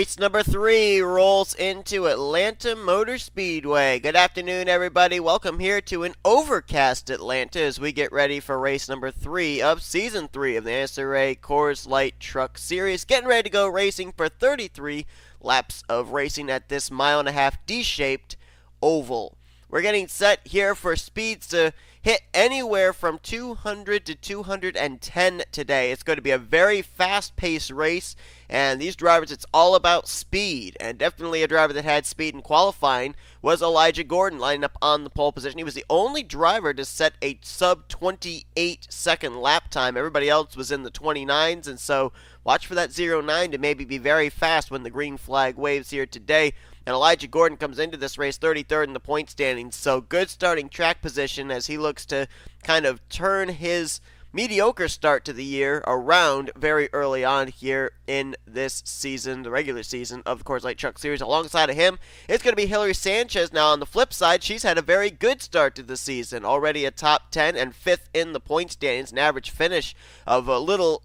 Race number 3 rolls into Atlanta Motor Speedway. Good afternoon, everybody. Welcome here to an overcast Atlanta as we get ready for race number 3 of Season 3 of the NNSCRA Coors Light Truck Series. Getting ready to go racing for 33 laps of racing at this 1.5-mile D-shaped oval. We're getting set here for speeds to hit anywhere from 200 to 210 today. It's going to be a very fast-paced race, and these drivers, it's all about speed, and definitely a driver that had speed in qualifying was Elijah Gordon, lining up on the pole position. He was the only driver to set a sub-28-second lap time. Everybody else was in the 29s, and so watch for that 09 to maybe be very fast when the green flag waves here today. And Elijah Gordon comes into this race 33rd in the point standings, so good starting track position as he looks to kind of turn his mediocre start to the year around very early on here in this season, the regular season of the Coors Light Truck Series. Alongside of him, it's going to be H Sanchez. Now on the flip side, she's had a very good start to the season, already a top 10 and 5th in the point standings, an average finish of a little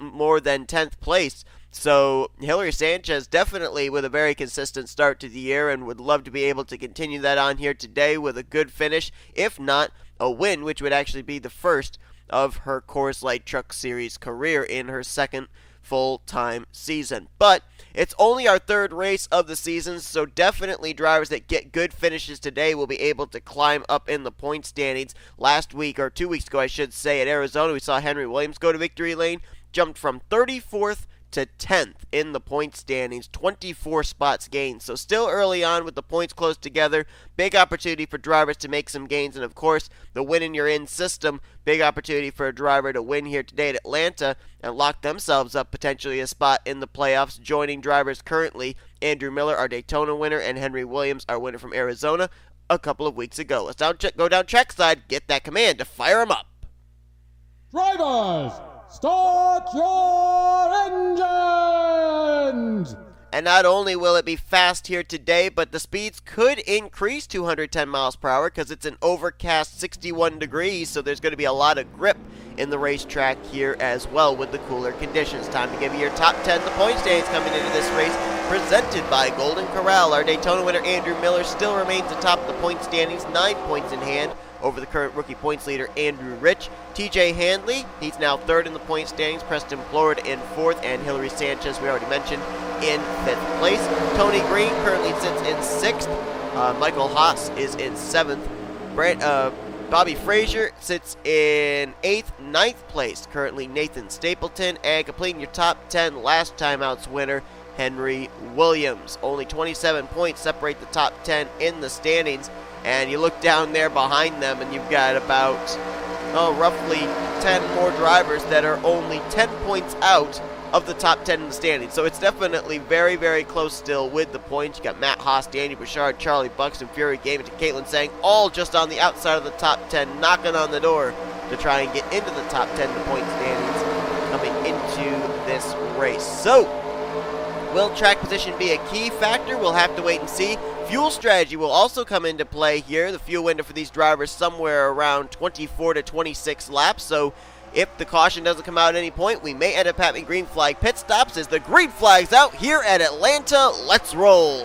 more than 10th place. So H Sanchez definitely with a very consistent start to the year and would love to be able to continue that on here today with a good finish, if not a win, which would actually be the first of her Coors Light Truck Series career in her second full-time season. But it's only our third race of the season, so definitely drivers that get good finishes today will be able to climb up in the point standings. Last week, or 2 weeks ago I should say, at Arizona, we saw Henry Williams go to victory lane, jumped from 34th to 10th in the point standings, 24 spots gained. So still early on with the points close together, big opportunity for drivers to make some gains, and of course the win in your in system, big opportunity for a driver to win here today at Atlanta and lock themselves up potentially a spot in the playoffs, joining drivers currently Andrew Miller, our Daytona winner, and Henry Williams, our winner from Arizona a couple of weeks ago. Let's go down trackside, get that command to fire them up. Drivers, start your engines! And not only will it be fast here today, but the speeds could increase 210 miles per hour because it's an overcast 61 degrees, so there's going to be a lot of grip in the racetrack here as well with the cooler conditions. Time to give you your top 10. The point standings coming into this race presented by Golden Corral. Our Daytona winner Andrew Miller still remains atop the point standings, 9 points in hand over the current rookie points leader Andrew Rich. T Handley, he's now 3rd in the point standings. Preston Florida in 4th, and H Sanchez, we already mentioned, in 5th place. Tony Green currently sits in 6th. Michael Haas is in 7th. Bobby Fraser sits in 8th, 9th place. Currently Nathan Stapleton, and completing your top 10 last time out's winner, Henry Williams. Only 27 points separate the top 10 in the standings. And you look down there behind them, and you've got about, roughly 10 more drivers that are only 10 points out of the top 10 in the standings. So it's definitely very, very close still with the points. You got Matt Haas, D Bouchard, Charlie Buxton, Fury Gamington, Caitlin Tsang, all just on the outside of the top 10, knocking on the door to try and get into the top 10 in the point standings coming into this race. So, will track position be a key factor? We'll have to wait and see. Fuel strategy will also come into play here. The fuel window for these drivers somewhere around 24 to 26 laps. So if the caution doesn't come out at any point, we may end up having green flag pit stops as the green flag's out here at Atlanta. Let's roll.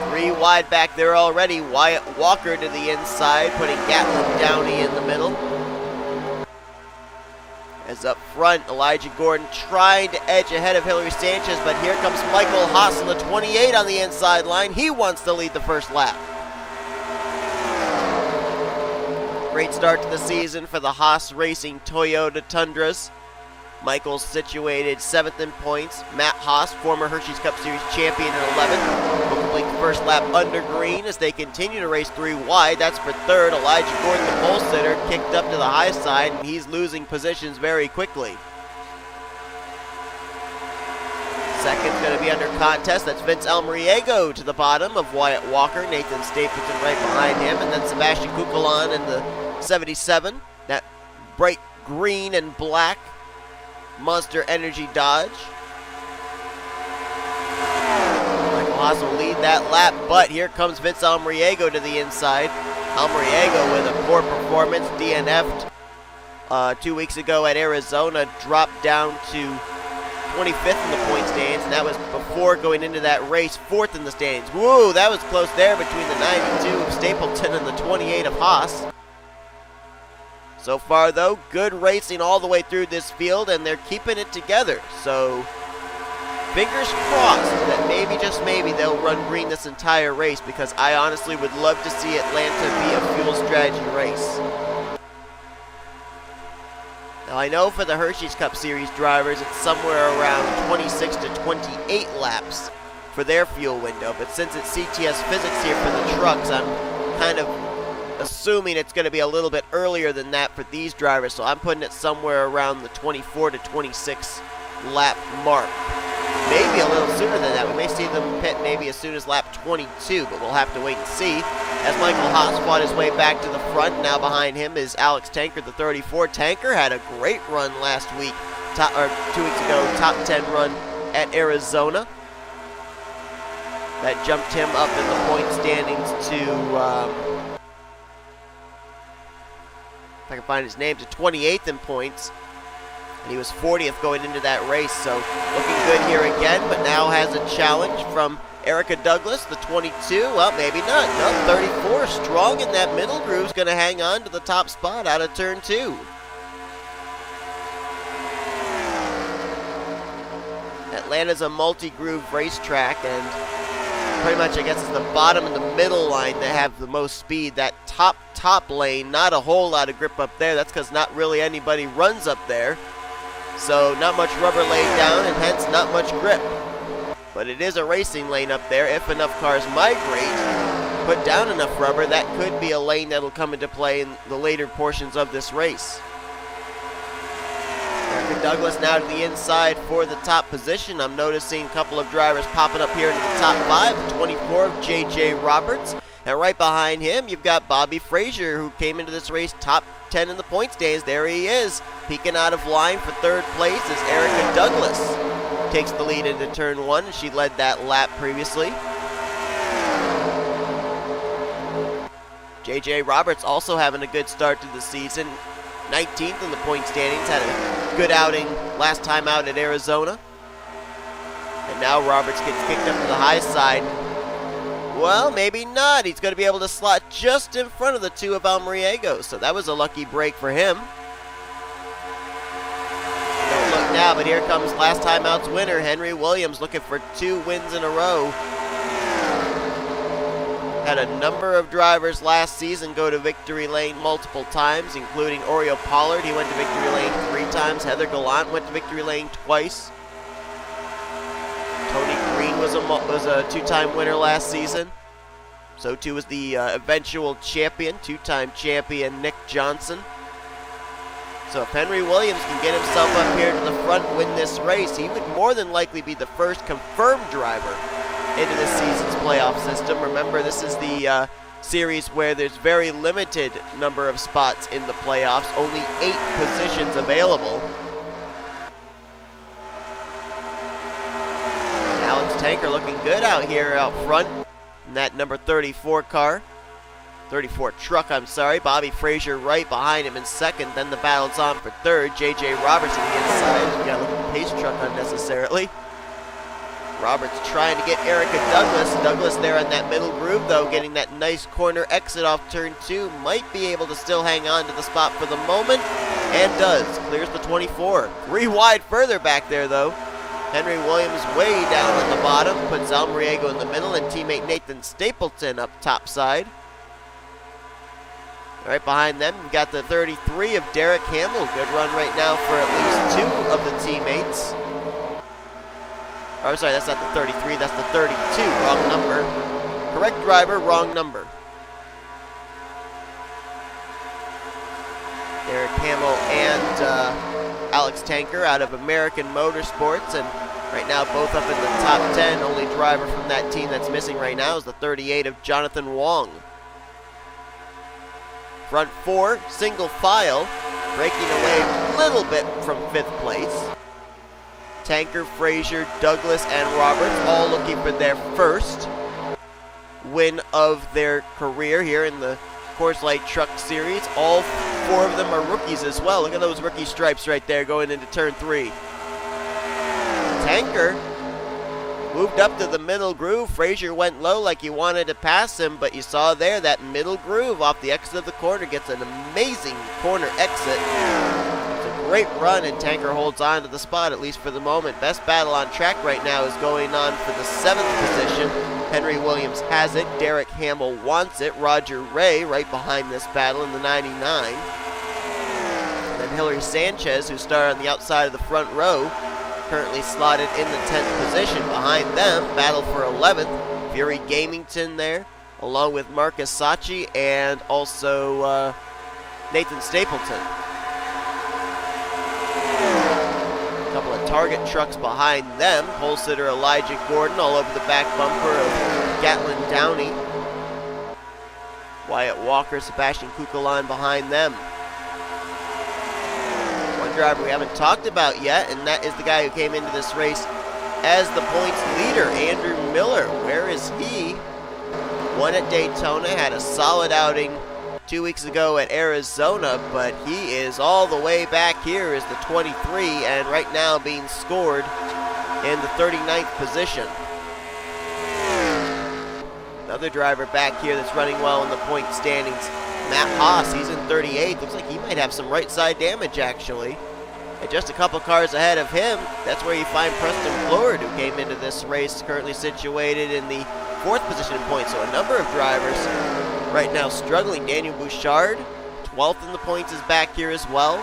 Three wide back there already. Wyatt Walker to the inside, putting Gatlin Downey in the middle. As up front, Elijah Gordon trying to edge ahead of H Sanchez, but here comes Michael Haas on the 28 on the inside line. He wants to lead the first lap. Great start to the season for the Haas Racing Toyota Tundras. Michael's situated 7th in points. Matt Haas, former Hershey's Cup Series champion in 11th, will complete the first lap under green as they continue to race 3 wide. That's for 3rd. Elijah Gordon, the pole sitter, kicked up to the high side, and he's losing positions very quickly. Second's going to be under contest. That's V Almariego to the bottom of Wyatt Walker. Nathan Stapleton right behind him, and then Sebastian Cucalon in the 77. That bright green and black Monster Energy Dodge. Michael Haas will lead that lap, but here comes V Almariego to the inside. Almariego with a poor performance, DNF'd 2 weeks ago at Arizona, dropped down to 25th in the point standings, and that was before going into that race, 4th in the standings. Whoa, that was close there between the 92 of Stapleton and the 28 of Haas. So far, though, good racing all the way through this field, and they're keeping it together. So, fingers crossed that maybe, just maybe, they'll run green this entire race, because I honestly would love to see Atlanta be a fuel strategy race. Now, I know for the Hershey's Cup Series drivers, it's somewhere around 26 to 28 laps for their fuel window, but since it's CTS physics here for the trucks, I'm kind of assuming it's going to be a little bit earlier than that for these drivers, so I'm putting it somewhere around the 24 to 26 lap mark. Maybe a little sooner than that. We may see them pit maybe as soon as lap 22, but we'll have to wait and see. As Michael Haas fought his way back to the front, now behind him is Alex Tanker, the 34. Tanker had a great run last week, 2 weeks ago, top 10 run at Arizona. That jumped him up in the point standings to, if I can find his name, to 28th in points. And he was 40th going into that race, so looking good here again, but now has a challenge from Erica Douglas, the 22. Well, maybe not. No, 34, strong in that middle groove's going to hang on to the top spot out of turn 2. Atlanta's a multi-groove racetrack, and pretty much, I guess, it's the bottom and the middle line that have the most speed. That top lane, not a whole lot of grip up there. That's because not really anybody runs up there. So not much rubber laid down, and hence not much grip. But it is a racing lane up there. If enough cars migrate, put down enough rubber, that could be a lane that'll come into play in the later portions of this race. Erica Douglas now to the inside for the top position. I'm noticing a couple of drivers popping up here into the top 5. The 24 of J.J. Roberts. And right behind him, you've got Bobby Fraser, who came into this race top 10 in the points standings. There he is, peeking out of line for 3rd place as Erica Douglas takes the lead into turn 1. She led that lap previously. J.J. Roberts also having a good start to the season. 19th in the point standings, had a good outing last time out at Arizona. And now Roberts gets kicked up to the high side. Well, maybe not. He's going to be able to slot just in front of the 2 of Almariego, so that was a lucky break for him. Don't look now, but here comes last time out's winner, Henry Williams, looking for 2 wins in a row. Had a number of drivers last season go to victory lane multiple times, including Oriel Pollard. He went to victory lane 3 times. Heather Gallant went to victory lane twice. Tony Green was a 2-time winner last season. So too was the eventual champion, 2-time champion Nick Johnson. So if Henry Williams can get himself up here to the front and win this race, he would more than likely be the first confirmed driver into this season's playoff system. Remember, this is the series where there's very limited number of spots in the playoffs, only 8 positions available. Alex Tanker looking good out here out front in that number 34 car. 34 truck, I'm sorry. Bobby Fraser right behind him in 2nd. Then the battle's on for 3rd. J.J. Roberts on the inside. We gotta look at the pace truck unnecessarily. Roberts trying to get Erica Douglas. Douglas there in that middle groove, though, getting that nice corner exit off turn 2. Might be able to still hang on to the spot for the moment. And does. Clears the 24. 3 wide further back there, though. Henry Williams way down at the bottom, puts Almariego in the middle, and teammate Nathan Stapleton up top side. Right behind them, we've got the 33 of Derek Hamill. Good run right now for at least 2 of the teammates. Oh, I'm sorry, that's not the 33, that's the 32. Wrong number. Correct driver, wrong number. Derek Hamill and Alex Tanker out of American Motorsports, and right now both up in the top 10. Only driver from that team that's missing right now is the 38 of Jonathan Wong. Front 4, single file, breaking away a little bit from 5th place. Tanker, Fraser, Douglas, and Roberts all looking for their first win of their career here in the Coors Light Truck Series. All 4 of them are rookies as well. Look at those rookie stripes right there going into turn 3. Tanker moved up to the middle groove. Fraser went low like he wanted to pass him, but you saw there that middle groove off the exit of the corner gets an amazing corner exit. It's a great run, and Tanker holds on to the spot, at least for the moment. Best battle on track right now is going on for the 7th position. Henry Williams has it. Derek Hamill wants it. Roger Ray right behind this battle in the 99. And then H Sanchez, who started on the outside of the front row, currently slotted in the 10th position. Behind them, battle for 11th, Fury Gamington there, along with Marcus Sachi and also Nathan Stapleton. A couple of target trucks behind them. Pole sitter Elijah Gordon all over the back bumper of Gatlin Downey. Wyatt Walker, Sebastian Cucalon behind them. Driver we haven't talked about yet, and that is the guy who came into this race as the points leader, Andrew Miller. Where is he? Won at Daytona, had a solid outing 2 weeks ago at Arizona, but he is all the way back here as the 23, and right now being scored in the 39th position. Another driver back here that's running well in the point standings, Matt Haas, he's in 38th. Looks like he might have some right side damage, actually. And just a couple cars ahead of him, that's where you find Preston Flord, who came into this race, currently situated in the 4th position in points. So a number of drivers right now struggling. Daniel Bouchard, 12th in the points, is back here as well.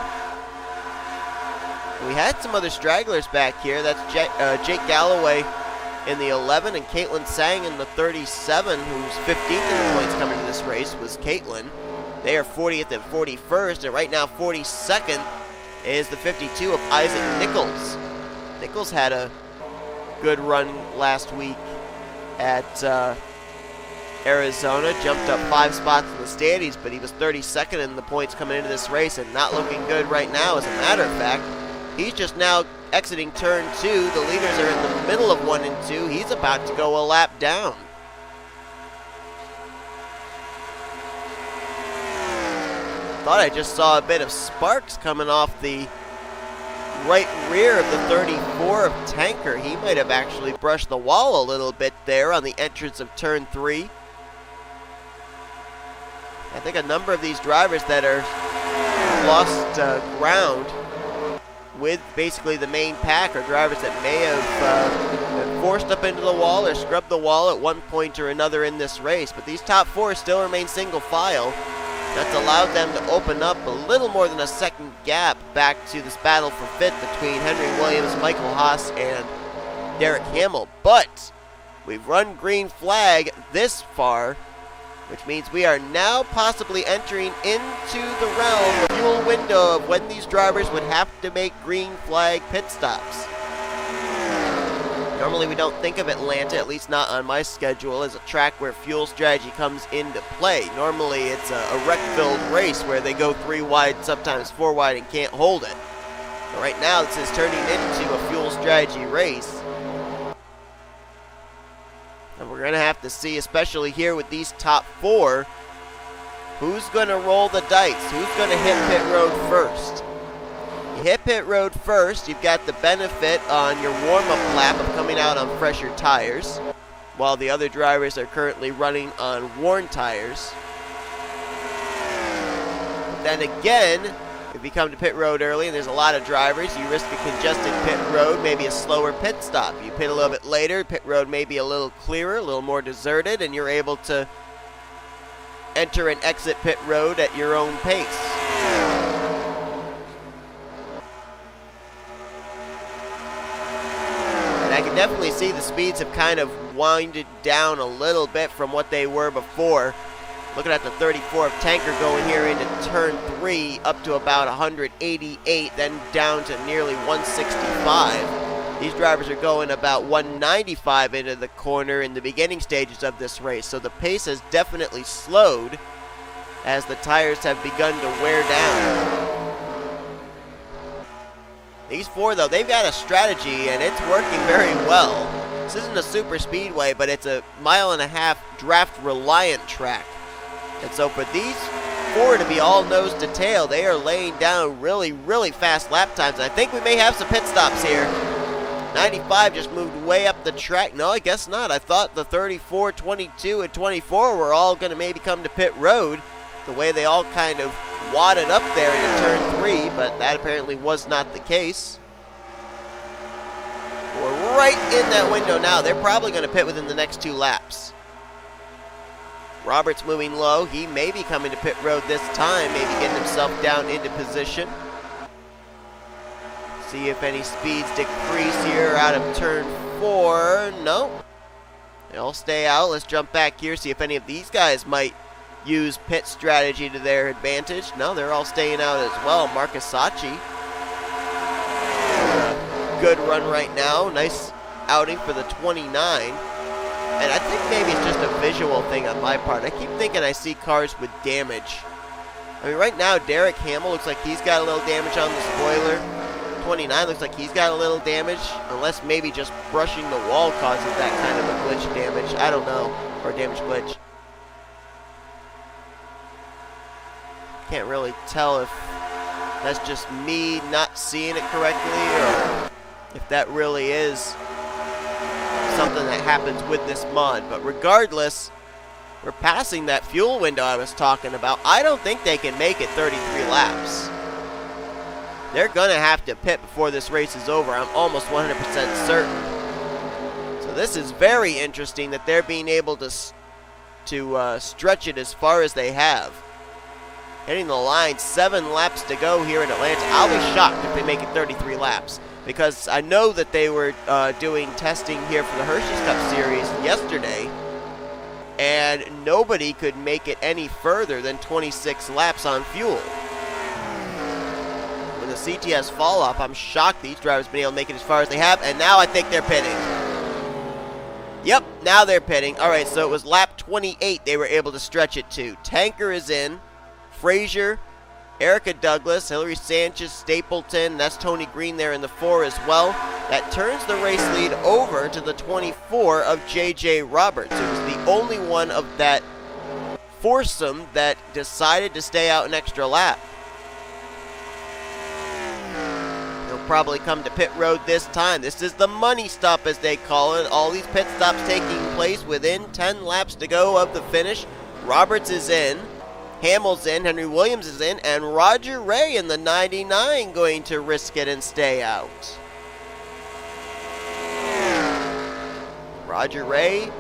We had some other stragglers back here. That's J Galloway in the 11, and Caitlin Tsang in the 37, who's 15th in the points coming to this race, was Caitlin. They are 40th and 41st, and right now 42nd is the 52 of Isaac Nichols. Nichols had a good run last week at Arizona, jumped up 5 spots in the standings, but he was 32nd in the points coming into this race and not looking good right now. As a matter of fact, he's just now exiting turn 2. The leaders are in the middle of 1 and 2. He's about to go a lap down. Thought I just saw a bit of sparks coming off the right rear of the 34 of Tanker. He might have actually brushed the wall a little bit there on the entrance of turn 3. I think a number of these drivers that are lost ground with basically the main pack are drivers that may have been forced up into the wall or scrubbed the wall at one point or another in this race. But these top 4 still remain single file. That's allowed them to open up a little more than a second gap back to this battle for 5th between Henry Williams, Michael Haas, and Derek Hamill. But we've run green flag this far, which means we are now possibly entering into the realm of fuel window of when these drivers would have to make green flag pit stops. Normally we don't think of Atlanta, at least not on my schedule, as a track where fuel strategy comes into play. Normally it's a wreck-filled race where they go 3 wide, sometimes 4 wide, and can't hold it. But right now this is turning into a fuel strategy race. And we're going to have to see, especially here with these top 4, who's going to roll the dice, who's going to hit pit road first. You hit pit road first, you've got the benefit on your warm-up lap of coming out on fresher tires, while the other drivers are currently running on worn tires. But then again, if you come to pit road early and there's a lot of drivers, you risk a congested pit road, maybe a slower pit stop. You pit a little bit later, pit road may be a little clearer, a little more deserted, and you're able to enter and exit pit road at your own pace. I can definitely see the speeds have kind of winded down a little bit from what they were before. Looking at the 34 of Tanker going here into turn 3, up to about 188, then down to nearly 165. These drivers are going about 195 into the corner in the beginning stages of this race, so the pace has definitely slowed as the tires have begun to wear down. These 4, though, they've got a strategy, and it's working very well. This isn't a super speedway, but it's a 1.5 mile draft-reliant track. And so for these four to be all nose to tail, they are laying down really, really fast lap times. I think we may have some pit stops here. 95 just moved way up the track. No, I guess not. I thought the 34, 22, and 24 were all going to maybe come to pit road, the way they all kind of wadded up there into turn 3, but that apparently was not the case. We're right in that window now. They're probably going to pit within the next 2 laps. Roberts moving low. He may be coming to pit road this time, maybe getting himself down into position. See if any speeds decrease here out of turn 4. No. They'll stay out. Let's jump back here, see if any of these guys might use pit strategy to their advantage. No, they're all staying out as well. Marcus Sachi. Good run right now. Nice outing for the 29. And I think maybe it's just a visual thing on my part. I keep thinking I see cars with damage. I mean, right now, Derek Hamill looks like he's got a little damage on the spoiler. 29 looks like he's got a little damage, unless maybe just brushing the wall causes that kind of a glitch damage. I don't know, or damage glitch. Can't really tell if that's just me not seeing it correctly, or if that really is something that happens with this mod. But regardless, we're passing that fuel window I was talking about. I don't think they can make it 33 laps. They're going to have to pit before this race is over. I'm almost 100% certain. So this is very interesting that they're being able to stretch it as far as they have. Hitting the line, 7 laps to go here in Atlanta. I'll be shocked if they make it 33 laps, because I know that they were doing testing here for the Hershey's Cup Series yesterday, and nobody could make it any further than 26 laps on fuel. The CTS fall off, I'm shocked these drivers have been able to make it as far as they have, and now I think they're pitting. Yep, now they're pitting. Alright, so it was lap 28 they were able to stretch it to. Tanker is in, Fraser, Erica Douglas, Hillary Sanchez, Stapleton, that's Tony Green there in the 4 as well. That turns the race lead over to the 24 of JJ Roberts. It was the only one of that foursome that decided to stay out an extra lap. Probably come to pit road this time. This is the money stop, as they call it. All these pit stops taking place within 10 laps to go of the finish. Roberts is in, Hamill's in, Henry Williams is in, and Roger Ray in the 99 going to risk it and stay out. Roger Ray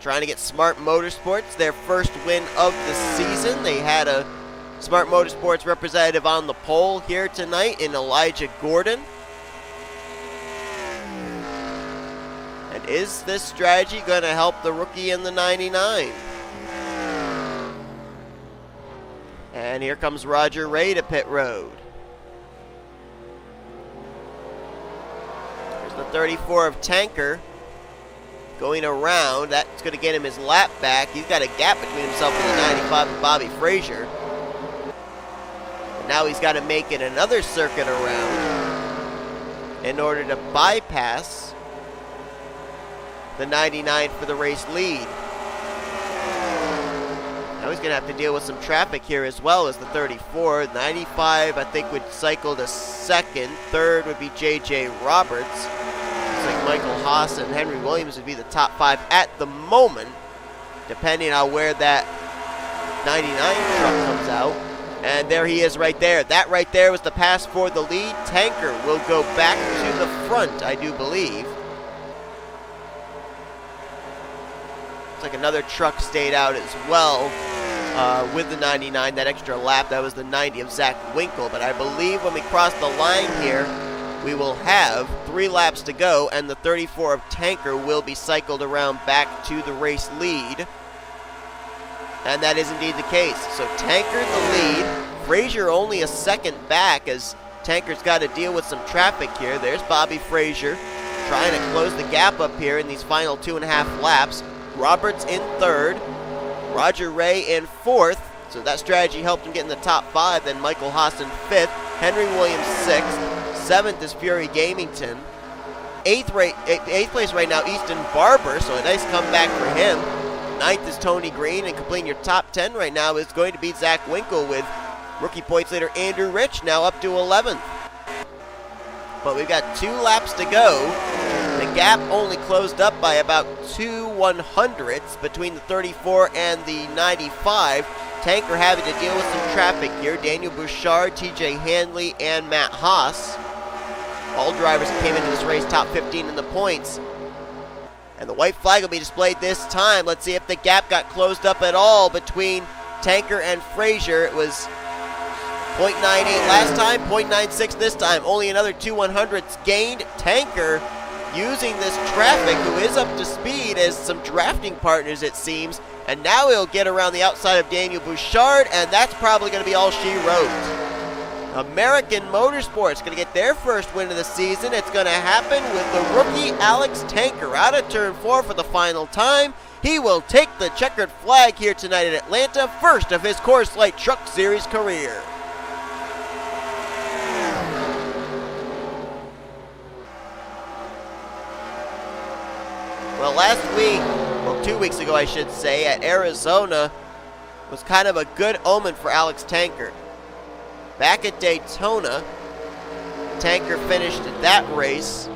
trying to get Smart Motorsports their first win of the season. They had a Smart Motorsports representative on the pole here tonight in Elijah Gordon. And is this strategy going to help the rookie in the 99? And here comes Roger Ray to pit road. There's the 34 of Tanker going around. That's going to get him his lap back. He's got a gap between himself and the 95 of Bobby Fraser. Now he's got to make it another circuit around in order to bypass the 99 for the race lead. Now he's going to have to deal with some traffic here as well as the 34. 95, I think, would cycle to second. Third would be J.J. Roberts. Looks like Michael Haas and Henry Williams would be the top 5 at the moment, depending on where that 99 truck comes out. And there he is right there. That right there was the pass for the lead. Tanker will go back to the front, I do believe. Looks like another truck stayed out as well with the 99, that extra lap. That was the 90 of Zach Winkle. But I believe when we cross the line here, we will have 3 laps to go, and the 34 of Tanker will be cycled around back to the race lead. And that is indeed the case. So Tanker the lead. Fraser only a second back, as Tanker's got to deal with some traffic here. There's Bobby Fraser trying to close the gap up here in these final 2.5 laps. Roberts in third. Roger Ray in fourth. So that strategy helped him get in the top 5. Then Michael Haas in 5th. Henry Williams 6th. 7th is Fury Gamington. 8th place right now, Easton Barber. So a nice comeback for him. 9th is Tony Green, and completing your top 10 right now is going to be Zach Winkle, with rookie points leader Andrew Rich now up to 11th. But we've got 2 laps to go. The gap only closed up by about 2 100ths between the 34 and the 95. Tanker having to deal with some traffic here. Daniel Bouchard, TJ Handley, and Matt Haas. All drivers came into this race top 15 in the points. And the white flag will be displayed this time. Let's see if the gap got closed up at all between Tanker and Fraser. It was 0.98 last time, 0.96 this time. Only another 2 100ths gained. Tanker using this traffic, who is up to speed as some drafting partners, it seems. And now he'll get around the outside of Daniel Bouchard, and that's probably going to be all she wrote. American Motorsports going to get their first win of the season. It's going to happen with the rookie Alex Tanker out of turn 4 for the final time. He will take the checkered flag here tonight at Atlanta, first of his Coors Light Truck Series career. Well, last week, well, 2 weeks ago I should say, at Arizona was kind of a good omen for Alex Tanker. Back at Daytona, Tanker finished that race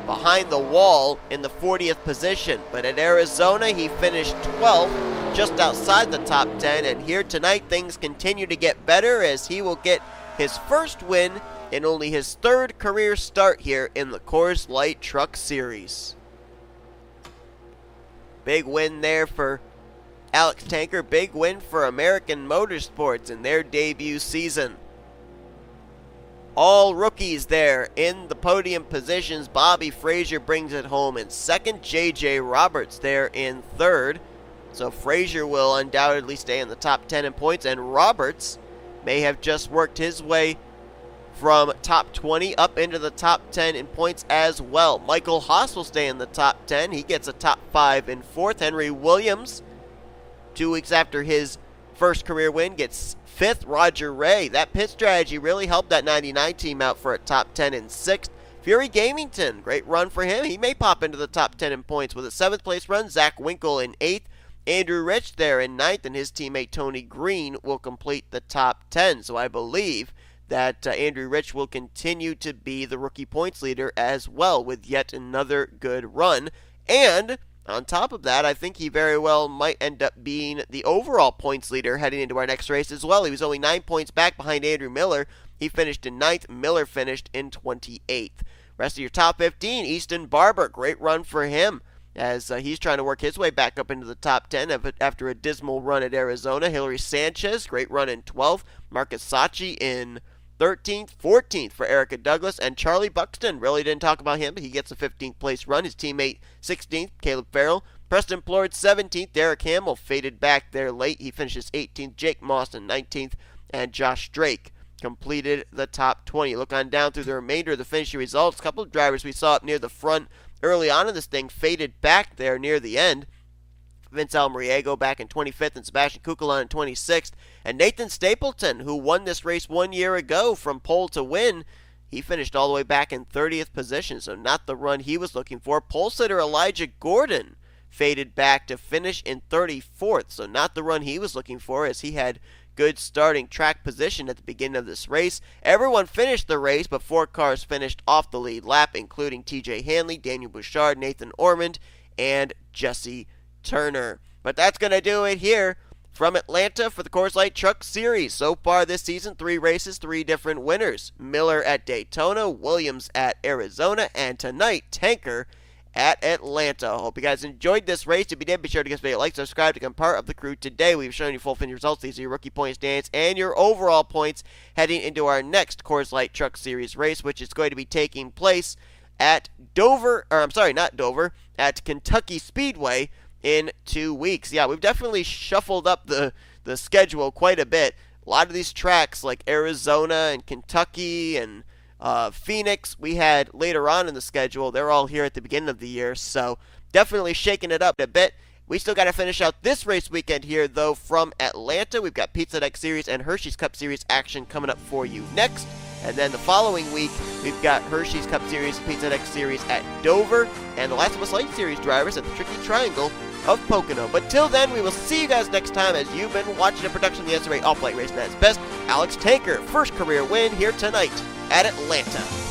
behind the wall in the 40th position. But at Arizona, he finished 12th, just outside the top 10. And here tonight, things continue to get better as he will get his first win in only his 3rd career start here in the Coors Light Truck Series. Big win there for Alex Tanker. Big win for American Motorsports in their debut season. All rookies there in the podium positions. Bobby Fraser brings it home in 2nd. J.J. Roberts there in 3rd. So Fraser will undoubtedly stay in the top 10 in points. And Roberts may have just worked his way from top 20 up into the top 10 in points as well. Michael Haas will stay in the top 10. He gets a top 5 in 4th. Henry Williams, 2 weeks after his first career win, gets 5th. Roger Ray, that pit strategy really helped that 99 team out for a top 10 in 6th. Fury Gamington, great run for him. He may pop into the top 10 in points with a 7th place run. Zach Winkle in 8th. Andrew Rich there in 9th, and his teammate Tony Green will complete the top 10. So I believe that Andrew Rich will continue to be the rookie points leader as well, with yet another good run. And on top of that, I think he very well might end up being the overall points leader heading into our next race as well. He was only 9 points back behind Andrew Miller. He finished in 9th. Miller finished in 28th. Rest of your top 15, Easton Barber, great run for him as he's trying to work his way back up into the top 10 after a dismal run at Arizona. H Sanchez, great run in 12th. Marcus Sachi in 13th, 14th for Erica Douglas, and Charlie Buxton, really didn't talk about him, but he gets a 15th place run. His teammate 16th, Caleb Farrell. Preston Plord 17th, Derek Hamill faded back there late. He finishes 18th, Jake Moss in 19th, and Josh Drake completed the top 20. Look on down through the remainder of the finishing results. A couple of drivers we saw up near the front early on in this thing faded back there near the end. V Almariego back in 25th, and Sebastian Cucalon in 26th. And Nathan Stapleton, who won this race 1 year ago from pole to win, he finished all the way back in 30th position, so not the run he was looking for. Pole sitter Elijah Gordon faded back to finish in 34th, so not the run he was looking for, as he had good starting track position at the beginning of this race. Everyone finished the race, but 4 cars finished off the lead lap, including TJ Handley, Daniel Bouchard, Nathan Ormond, and Jesse Turner. But that's going to do it here from Atlanta for the Coors Light Truck Series. So far this season, 3 races, 3 different winners. Miller at Daytona, Williams at Arizona, and tonight, Tanker at Atlanta. Hope you guys enjoyed this race. If you did, be sure to give us a like, subscribe to become part of the crew today. We've shown you full finish results. These are your rookie points standings and your overall points heading into our next Coors Light Truck Series race, which is going to be taking place at at Kentucky Speedway in 2 weeks. Yeah, we've definitely shuffled up the schedule quite a bit. A lot of these tracks like Arizona and Kentucky and Phoenix we had later on in the schedule. They're all here at the beginning of the year, so definitely shaking it up a bit. We still got to finish out this race weekend here, though, from Atlanta. We've got Pizza Deck Series and Hershey's Cup Series action coming up for you next. And then the following week, we've got Hershey's Cup Series, Pizza Deck Series at Dover, and the Last of Us Light Series drivers at the Tricky Triangle of Pocono. But till then, we will see you guys next time as you've been watching a production of the SRA Off-Light Racing at its best. Alex Tanker, first career win here tonight at Atlanta.